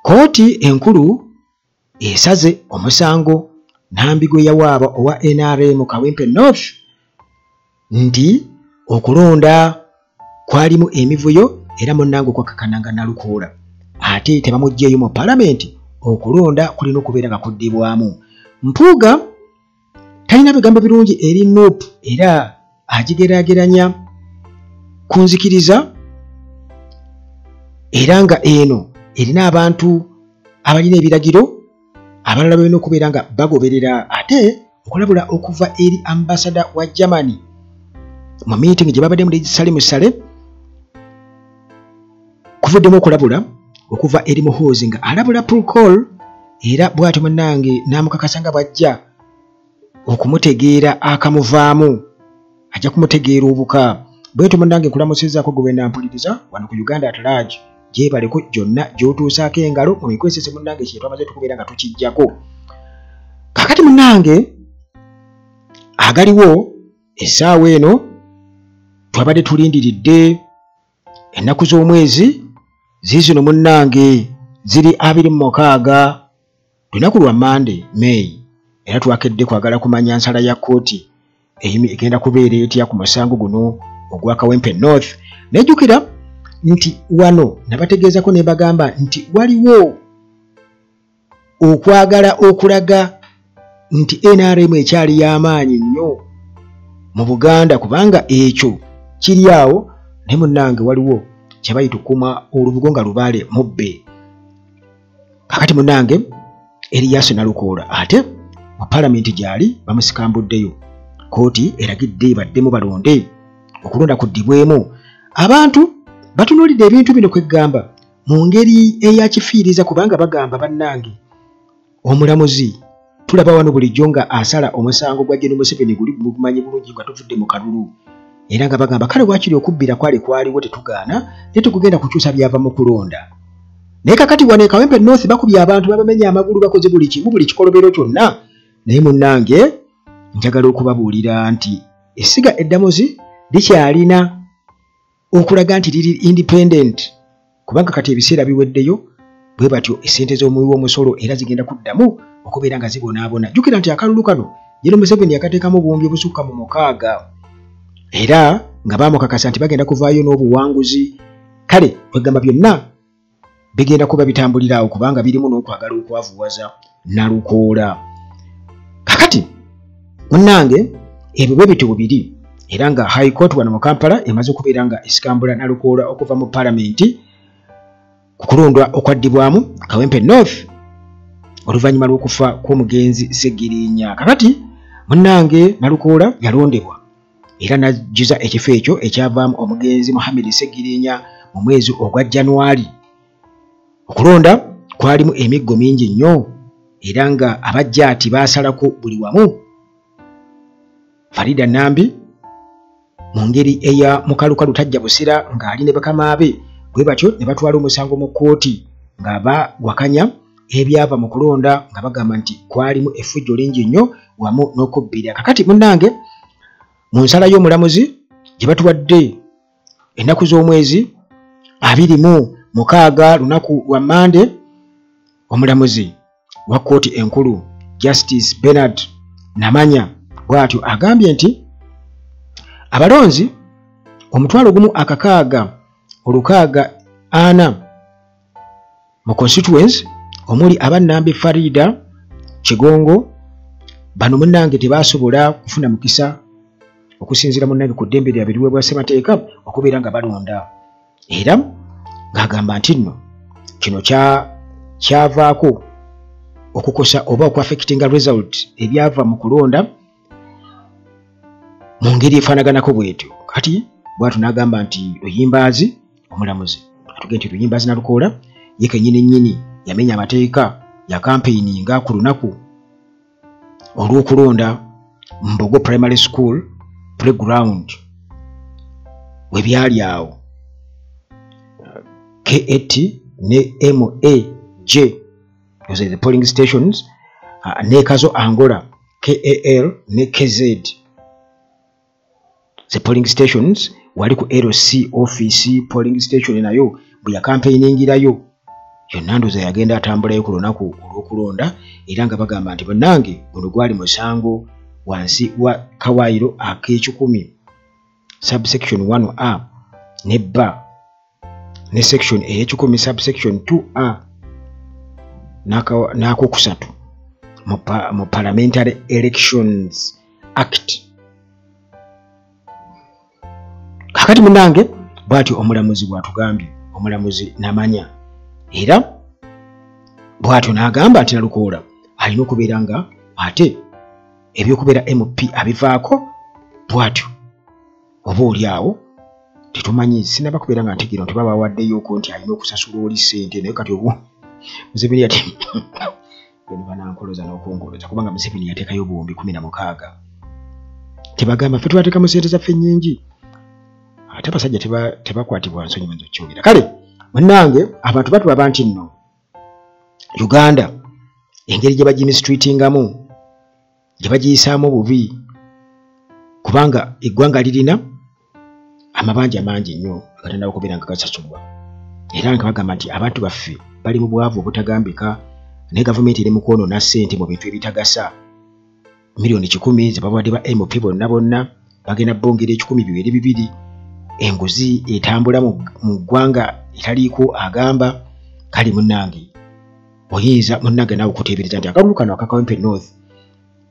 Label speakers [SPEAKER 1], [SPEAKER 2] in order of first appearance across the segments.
[SPEAKER 1] Kooti enkulu esaze omusango Nambigo yawaaba owa NRM Kawempe North nti okulonda kwalimu emivuyo era munnange kwakakananga Nalukoola ate tebamugjeeyo mu palamenti okulonda kulina okubeera nga kuddibwamu. Mpuuga talina bigambo birungi eri NUP era agigeraageranya kunzikiriza era nga eno erina abantu abalina ebiragiro abalala balina okubeera nga bagoberera ate okulabula okuva eri ambasada wa Germany mu meeting gye babadde muri Salim Saleh kuvuddemu okulabula okuva eri muhoozi nga alabula protocol era bw'atyo munnange n'amukakasa nga bw'ajja okumutegeera akamuvaamu ajja kumutegeera obuka. Bw'etyo munnange nkulamusizzaako gwe nampuliriza wano ku Uganda at large gyebaleko gyonna gy'otuusaako engalo mu mikwesese munnange kye twamaze tukubeera nga tukijjako. Kakati munnange agaliwo essaawa eno twabadde tulindiridde ennaku z'omwezi ziizino munnange ziri 26 lunaku lwa Monday May era twakedde kwagala kumanya nsala ya kooti egenda kubeera etya ku musango guno ogwa Kawempe North. Nejjukira nti wano nabategeezako ne bagamba nti waliwo okwagala okulaga nti NRM ekyali y'amaanyi nnyo mu Buganda kubanga ekyo kiri awo ne munnange waliwo kye bayita okukuma olubugo nga lubaale mubbe. Kakati munnange Erias Nalukoola ate mu palamenti gyali bamusikambuddeyo. Kooti eragidde baddemu balonde okulonda kuddibwemu. Abantu batunuulidde ebintu bino kwegamba mu ngeri eyakifiiriza kubanga bagamba bannange omulamuzi tulaba wano bulijjo nga asala omusango gwa General Museveni guli gumanyi bulungi nga tuvudde mu kalulu era nga bagamba kale waakiri okubbira kwaliwo tetugaana ne tukugenda kukyusa byava mu kulonda. Naye kakati wano e Kawempe North bakubye abantu babamenya amagulu bakoze buli kimu buli kikolobero kyonna. Naye munnange njagala okubabuulira nti essiga eddamuzi likyalina okulaga nti liri independent kubanga kati ebiseera biweddeyo bwe batyo essente z'omuwi w'omusolo era zigenda kuddamu okubeera nga zibonaabona. Jjukira nti akalulu kano General Museveni yakateekamu obuwumbi obusukka mu 6 era nga baamukakasa nti bagenda kuvaayo n'obuwanguzi. Kale kwegamba byonna bigenda kuba bitambulira awo kubanga birimu n'okwagala okwavuwaza Nalukoola. Kakati munnange ebyo bwe bityo biri era nga High Court wano mu Kampala emaze okubeera nga esikambula Nalukoola okuva mu palamenti ku kulondwa okwaddibwamu Kawempe North oluvannyuma lw'okufa kw'omugenzi Ssegiriinya. Kakati munnange Nalukoola yalondebwa era n'ajjuza ekifo ekyo ekyavaamu omugenzi Mohamed Ssegiriinya mu mwezi ogwa January. Okulonda kwalimu emiggo mingi nnyo era nga abajjaati baasalako buli wamu. Farida Nambi mu ngeri eya mukalukalu tajja busira ng'ali ne bakama be bwe batyo ne batwala omusango mu kkooti nga bawakanya ebyava mu kulonda nga bagamba nti kwalimu effujjo lingi nnyo wamu n'okubbira. Kakati munnange mu nsala y'omulamuzi gye batuwadde ennaku z'omwezi 26 lunaku lwa Monday omulamuzi wa kkooti enkulu Justice Bernard Namanya bw'atyo agambye nti abalonzi 1,640 mu constituency omuli abannambi Farida Kigongo bano munnange tebaasobola kufuna mukisa okusinziira munnange ku ddembe lyabwe eriweebwa ssemateeka okubeera nga balonda era ng'agamba nti nno kino kyavaako okukosa oba okuaffectinga result ebyava mu kulonda mu ngeri efaanaganako bwetyo. Kati bw'atyo n'agamba nti Luyimbaazi omulamuzi atugende nti Luyimbaazi Nalukoola ye kennyini nnyini yamenya amateeka ya campaigninga ku lunaku olw'okulonda Mbogo Primary School playground we byali awo K80 ne MAJ those are the polling stations ne Kazo Angola KAL ne KZ the polling stations wali ku LC office polling station nayo bwe ya campaigningira yo yonna ndowooza yagenda atambulayo ku lunaku olw'okulonda era nga bagamba nti bannange guno gwali musango wansi wa kawaayiro ak'ekikumi subsection 1A ne B ne section ey'ekikumi subsection 2A n'akokusatu mu Parliamentary Elections Act. Kakati munnange bw'atyo omulamuzi bw'atugambye, omulamuzi Namanya, era bw'atyo n'agamba nti Nalukoola alina okubeera nga ate ebyokubeera MP abivaako bw'atyo. Oba oli awo tetumanyi, sinaba kubeera nga ntegeera nti baba bawaddeyoko nti alina okusasula oli ssente, naye kati obu Museveni ate bano banankoloza n'okungoloza, kubanga Museveni yateekayo obuwumbi 16. Tebagamba ffe twateekamu ssente zaffe nnyingi, ate abasajja tebakwatibwa nsonyi mwenzo kyogera. Kale munnange abantu batulaba nti nno Uganda engeri gye bagimistreatingamu, gye bagiyisaamu bubi, kubanga eggwanga lirina amabanja mangi nnyo agatandika okubeera nga gasasulwa, era nga bagamba nti abantu baffe bali mu bwavu obutagambika, ne gavumenti eri mu kwonoona ssente mu bintu ebitagasa. Milioni 10 ze babawadde ba MP bonna bagenda bongera 1,200. Enguzi etambula mu ggwanga etaliiko agamba. Kale munnange oyinza munnange naawe okuteebereza nti akalulu kano aka Kawempe North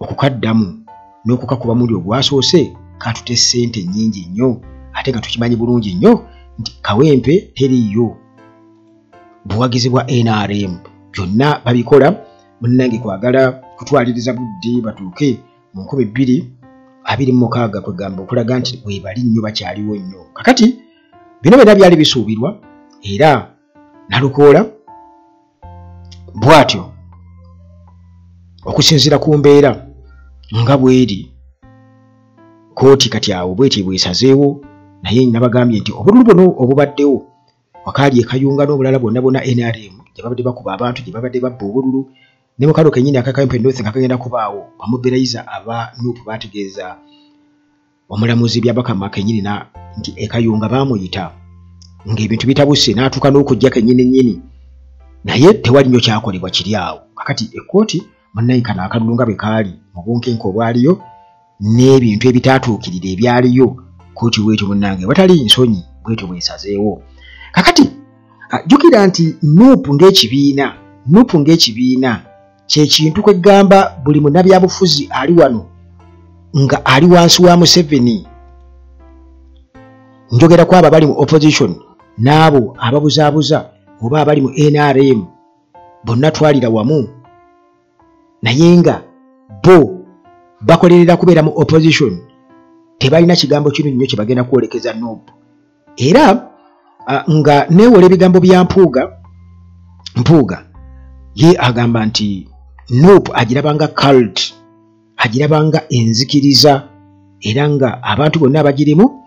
[SPEAKER 1] okukaddamu n'okukakuba muli ogwasoose katute ssente nnyingi nnyo, ate nga tukimanyi bulungi nnyo nti Kawempe teriyo buwagizi bwa NRM. Byonna babikola munnange kwagala kutwaliriza budde batuuke mu 2026 kwegamba okulaga nti webali nnyo bakyaliwo nnyo. Kakati bino byonna byali bisuubirwa, era Nalukoola bw'atyo okusinziira ku mbeera nga bweri kooti kati awo bweti bwesazeewo, naye nabagambye nti obululu buno obubaddewo wakaali ekayunga n'obulala bonna NRM gye babadde bakuba abantu, gye babadde babba obululu, ne mu kalo kennyini aka Kawempe North nga kagenda kubaawo, bamuberaiza aba NUP bategeeza omulamuzi Byabakama kennyini nti ekayunga baamuyita ng'ebintu bitabuse n'atuuka n'okujja kennyini nnyini, naye tewali nnyo kyakolebwa kiri awo. Kakati ekkooti munnayinkana akalulu nga bwe kaali mu bunkenke obwaliyo n'ebintu ebitaatuukirira ebyaliyo, kooti bwetyo munnange watali nsonyi bwetyo bwesazeewo. Kakati jjukira nti NUP ng'ekibiina kye kintu kwegamba buli munnabyabufuzi ali wano nga ali wansi wa Museveni, njogera ku abo abali mu opposition n'abo ababuzaabuza oba abali mu NRM, bonna twalira wamu, naye nga bo bakolerera kubeera mu opposition, tebalina kigambo kino nnyo kye bagenda kwolekeza NUP. Era nga neewola ebigambo bya Mpuuga ye agamba nti NUP agirabanga cult, agirabanga enzikiriza, era nga abantu bonna abagirimu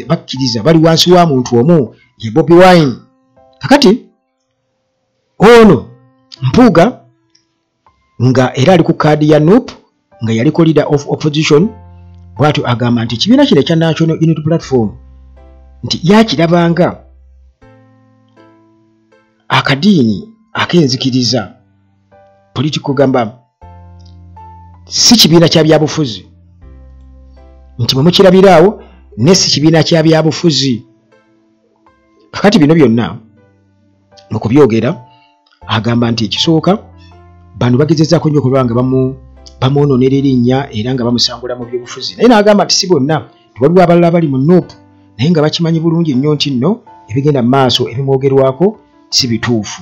[SPEAKER 1] bakkiriza bali wansi wa muntu omu ye Bobi Wine. Kakati ono Mpuuga nga era ali ku kaadi ya NUP nga yaliko leader of opposition, bw'atyo agamba nti ekibiina kino ekya National Unity Platform nti yakirabanga akadiini ak'enzikiriza, political gamba si kibiina kya byabufuzi, nti mwe mukirabiraawo ne si kibiina kya byabufuzi. Kakati bino byonna mu kubyogera agamba nti ekisooka bano bagezezzaako nnyo okuba nga bamwonoonera erinnya era nga bamusangula mu byobufuzi, naye n'agamba nti si bonna, tewaliwo abalala bali mu NUP naye nga bakimanyi bulungi nnyo nti nno ebigenda mu maaso ebimwogerwako si bituufu.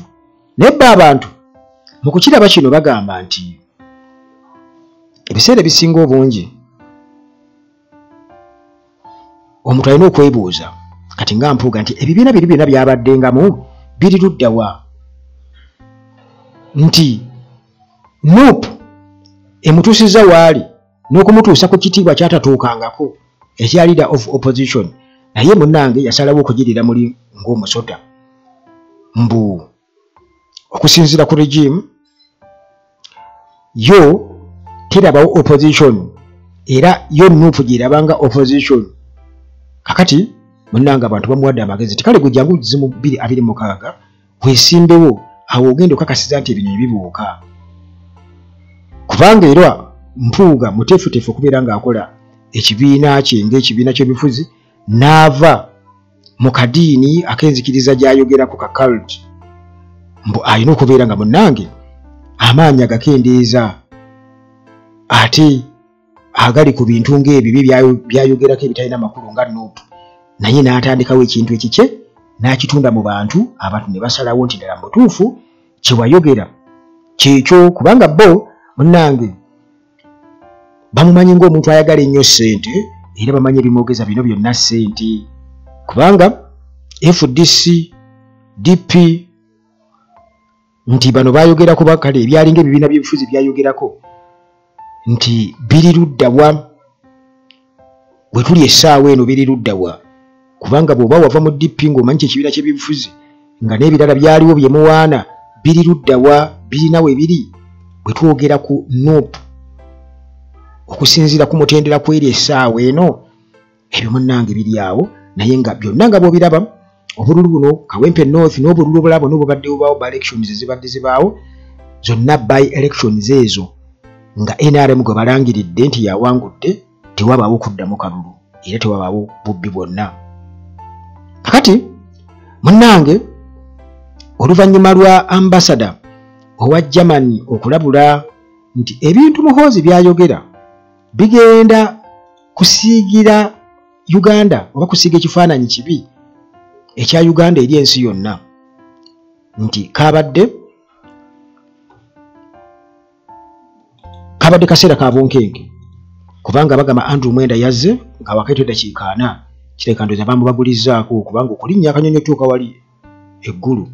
[SPEAKER 1] Naye bba abantu mu kukiraba kino bagamba nti ebiseera ebisinga obungi omuntu alina okwebuuza kati nga Mpuuga nti ebibiina biri byonna byabaddengamu biri luddawa, nti NUP emutuusizza waali n'okumutuusa ku kitiibwa kyatatuukangako ekya leader of opposition, naye munnange yasalawo okugirira muli ng'omusota mbu okusinziira ku regime yo terabawo opposition, era yo NUP gyerabanga opposition. Kakati munnange abantu bamuwadde amagezi ti kale gwe jangu 226 wesimbewo awo ogenda okakasiza nti ebinyonyi bibuuka kubanga era Mpuuga muteefuteefu okubeera ng'akola ekibiina kye ng'ekibiina ky'ebifuzi n'ava mu kadiini ak'enzikiriza gy'ayogerako ka cult mbu alina okubeera nga munnange amaanyi agakendeeza ate agali ku bintu ng'ebibi byayogerako ebitalina makulu nga Nuupu naye n'atandikawo ekintu ekikye n'akitunda mu bantu abantu ne basalawo nti ddala mutuufu kye wayogera kyekyo kubanga bo munnange bamumanyi ng'omuntu ayagala ennyo ssente era bamanyi ebimwogeza bino byonna ssente kubanga FDC DP nti bano bayogerako bakale ebyalinga ebibiina by'ebifuzi byayogerako nti biri luddawa bwe tuli essaawa eno biri luddawa kubanga bw'oba wava mu DP ng'omanyi ekibiina ky'ebifuzi nga n'ebirala byaliwo bye muwaana biri luddawa birina we biri bwe twogera ku Nuupu okusinziira ku mutendera kw'eri essaawa eno ebyo munnange biri awo naye nga byonna nga bw'obiraba obululu buno Kawempe North n'obululu obulala bonna obubadde bubaawo by elections ezibadde zibaawo zonna by elections ezo nga NRM gwe balangiridde nti yawangudde tewabaawo kuddamu kalulu era tewabaawo bubbi bwonna kakati munnange oluvannyuma lwa ambassador owa Germany okulabula nti ebintu Muhoozi byayogera bigenda kusiigira Uganda oba kusiiga ekifaananyi kibi ekya Uganda eri ensi yonna nti kabadde kaseera ka bunkenke kubanga bagamba Andrew Mwenda yazze nga wakaito eddakiika 4 kireka ndoza bamubagulizzaako kubanga okulinnya akanyonyi otuuka wali eggulu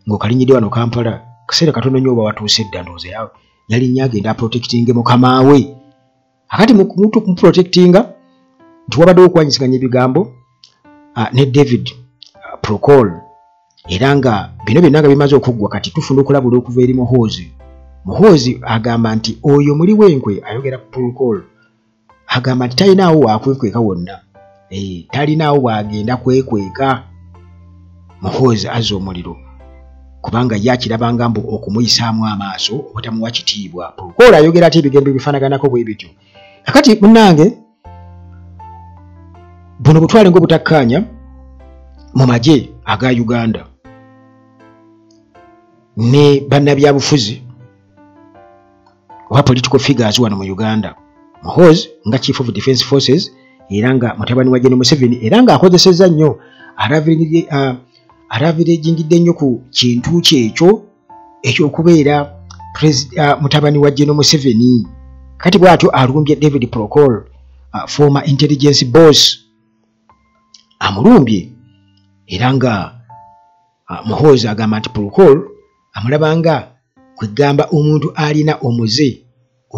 [SPEAKER 1] ng'okalinyidde wano Kampala kaseera katono nnyo oba watuuse edda ndowooza yawe yalinnya agenda aprotectinge mukama we akati mu protectinga nti wabaddewo okwanyisiganya ebigambo ne David Procol era nga bino byonna nga bimaze okuggwa kati tufuna okulabula okuva eri Muhoozi agamba nti oyo muli w'enkwe ayogera Procol agamba nti talinaawo wakwekweka wonna talinaawo bwagenda kwekweka Muhoozi azza omuliro kubanga yakirabanga mbu okumuyisaamu amaaso obutamuwa kitiibwa Procol ayogera ati ebigambo bifaanaganako bwe bityo kakati munnange buno butwale ng'obutakkaanya mu magye aga Uganda ne bannabyabufuzi oba political figures wano mu Uganda Muhoozi nga Chief of Defence Forces era nga mutabani wa General Museveni era nga akozesezza nnyo aravirejingidde nnyo ku kintu kyekyo ekyokubeera mutabani wa General Museveni kati bw'atyo alumbye David Procol former intelligence boss amulumbye era nga Muhoozi agamba nti Procol amulabanga kwegamba omuntu alina omuze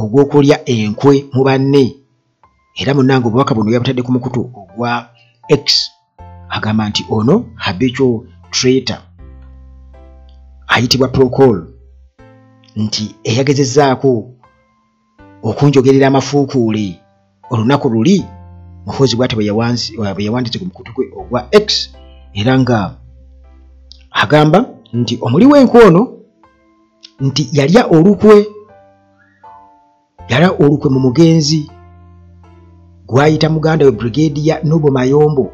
[SPEAKER 1] ogw'okulya enkwe mu banne era munnange obubaka buno yabutadde ku mukutu ogwa X agamba nti ono habitual traitor ayitibwa Procol nti eyagezezzaako okunjogerera amafuukuule olunaku luli Muhoozi bw'ati bwe yawanditse ku mukutu gwe ogwa X era nga agamba nti omuli w'enkwe ono nti yalya olukwe mu mugenzi gwayita muganda we Brigadier Nobo Mayombo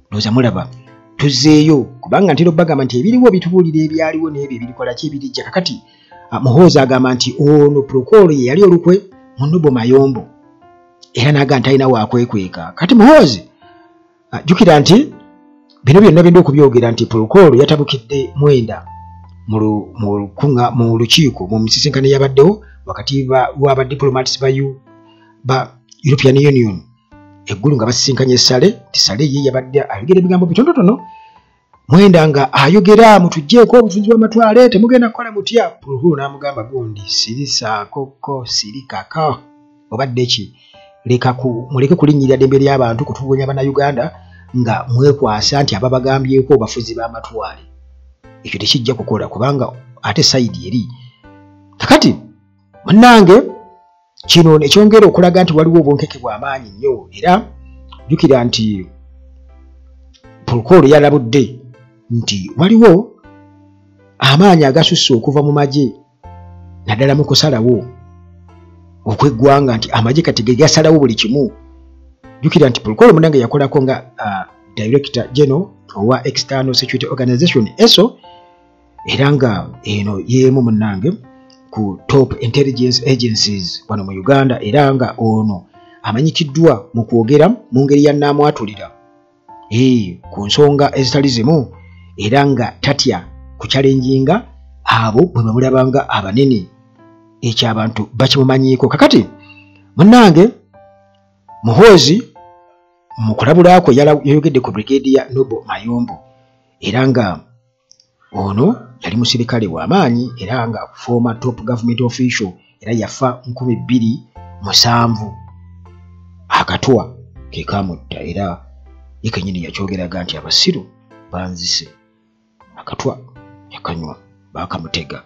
[SPEAKER 1] ndoza mulaba tuzzeeyo kubanga ntera bagamba nti ebiriwo bitubuulira ebyaliwo n'ebyo ebirikola ki ebirijja kakati Muhoozi agamba nti ono Procol ye yali olukwe mu Nobo Mayombo era naga ntalina wakwekweka kati Muhoozi jjukira nti bino byonna bindi okubyogera nti Procol yatabukidde Mwenda mu lukiiko mu misisinkano yabaddewo wakati w'aba diplomats ba European Union eggulu nga basisinkanye Sale tisale ye yabadde ayogera ebigambo bitonotono Mwenda nga ayogera mutujjeeko obufunzi bw'amatwale temugenda kukola mutya Procol n'amugamba gundi sirisaakoko sirikaka obadde ki muleke kulinnyirira ddembe ly'abantu kutubunya bannayuganda nga mwekwasa nti ababagambyeko bafuzi b'amatwale ekyo tekijja kukola kubanga ate sayidi eri kakati munnange kino nekyongera okulaga nti waliwo obwonkeke bw'amaanyi nnyo era jjukira nti Procol yalabudde nti waliwo amaanyi agasusse okuva mu magye naddala mu kusalawo okweggwanga nti amagye kati ge gasalawo buli kimu. Jjukira nti Pulukolo munnange yakolako nga Director General owa External Security Organization ESO, era nga eno yeemu munnange ku top intelligence agencies wano mu Uganda, era nga ono amanyikiddwa mu kwogera mu ngeri ya nnaamwatulira ku nsonga ezitali zimu, era nga tatya ku challenginga abo bwe bamulabanga abanene ekyo abantu bakimumanyiiko. Kakati munnange Muhoozi mu kulabulako yayogedde ku Brigadier Noble Mayombo, era nga ono yali musirikale w'amaanyi era nga former top government official, era yafa 2007 akatwa ke kamutta, era ye kennyini yakyogeraga nti abasiru banzise akatwa yakanywa bakamutega,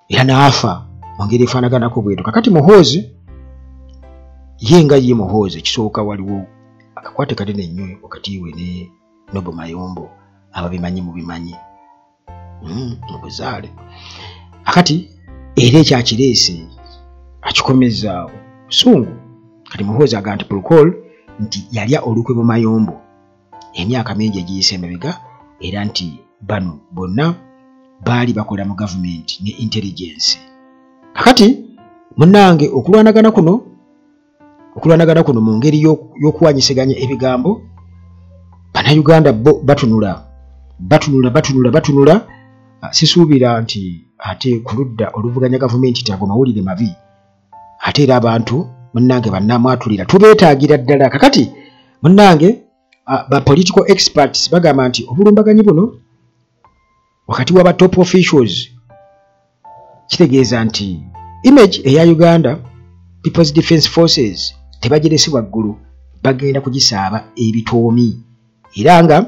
[SPEAKER 1] era n'afa mu ngeri efaanaganako bwetu. Kakati Muhoozi ye nga ye Muhoozi, ekisooka waliwo akakwate kanene nnyo wakati we ne Noble Mayombo, ababimanyi mubimanyi mu buzaale. Akati era ekyakireese akikomeza busungu. Kati Muhoozi agamba nti Pulukolo nti yalya olukwe mu Mayombo emyaka mingi egiyise emabega, era nti bano bonna baali bakola mu gavumenti ne intelligence. Kakati munnange okulwanagana kuno mu ngeri y'okuwanyiseganya ebigambo, Bannayuganda bo batunula. Sisuubira nti ate ku ludda oluvuganya gavumenti tago mawulire mabi, ate era abantu munnange bannamwatulira tubeetaagira ddala. Kakati munnange ba political experts bagamba nti obulumbaganyi buno wakati w'aba top officials kitegeeza nti image eya Uganda People's Defence Forces tebagiresebwa ggulu, bagenda kugisaaba ebitoomi, era nga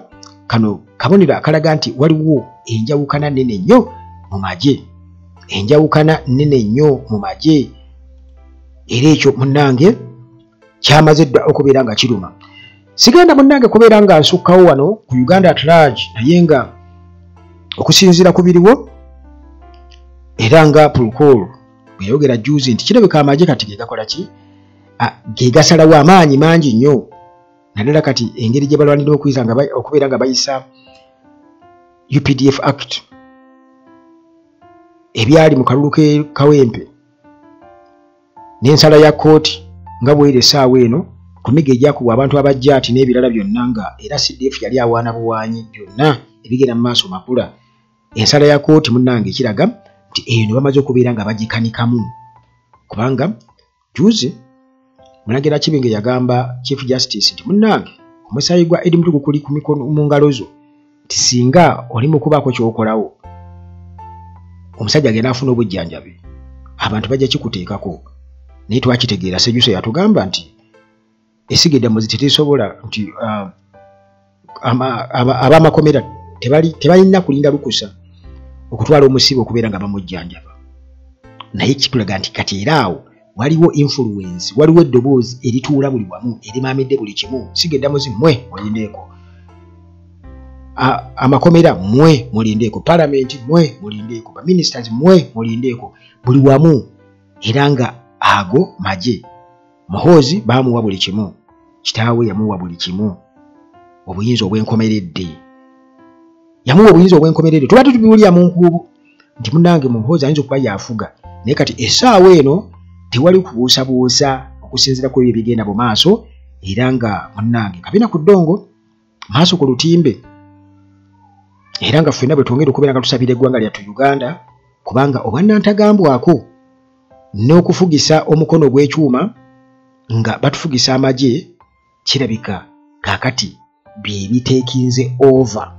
[SPEAKER 1] kano kabonero akalaga nti waliwo enjawukana nnene nnyo mu magye, era ekyo munnange kyamaze dda okubeera nga kiruma. Sigenda munnange kubeera nga nsukkawo wano ku Uganda at large, naye nga okusinziira ku biriwo, era nga Pulukolo bwe yayogera juzi nti kirabika amagye kati ge gakola ki, ge gasalawo amaanyi mangi nnyo, naddala kati engeri gye balwanira okubeera nga bayisa UPDF Act ebyali mu kalulu kawempe n'ensala ya kooti nga bw'eri essaawa eno ku miga egyakubwa abantu abajjaati n'ebirala byonna, nga era CDF yali awaana buwaanyi byonna ebigenda mu maaso makula. Ensala ya kooti munnange ekiraga nti eno bamaze okubeera nga bagikanikamu, kubanga juzi Mulangira Kibinge yagamba Chief Justice nti munnange omusaayi gwa Eddie Mutuku guli mu ngalo zo, nti singa oli mu kubaako ky'okolawo omusajja agenda afuna obujjanjabi abantu bajja kikuteekako. Naye twakitegeera Ssejuso yatugamba nti esigedde muzi tetesobola nti ab'amakomera tebalina kulinda lukusa okutwala omusibe okubeera nga bamujjanjaba. Naye kitulaga nti kati era awo waliwo influence, waliwo eddoboozi erituula buli wamu erimaamidde buli kimu. Sigedde muzi mmwe mulindeeko, amakomera mmwe mulindeeko, parliament mmwe mulindeeko, ba ministers mmwe mulindeeko, buli wamu. Era nga ago magye Muhoozi baamuwa buli kimu, kitaawe yamuwa buli kimu, obuyinza obwenkomeredde, yamuwa obuyinza obwenkomeredde. Tuba tutubiwulira mu nkuubo nti munnange Muhoozi ayinza okuba yafuga, naye kati essaawa eno tewali kubuusabuusa okusinziira ku ebyo ebigenda mu maaso, era nga munnange kabina ku ddongo maaso ku lutimbe, era nga ffenna bwe twongera okubeera nga tusabira eggwanga lyattu Uganda, kubanga obwannantagambwako n'okufugisa omukono gw'ekyuma nga batufugisa amagye kirabika kaakati bye biteekinze over.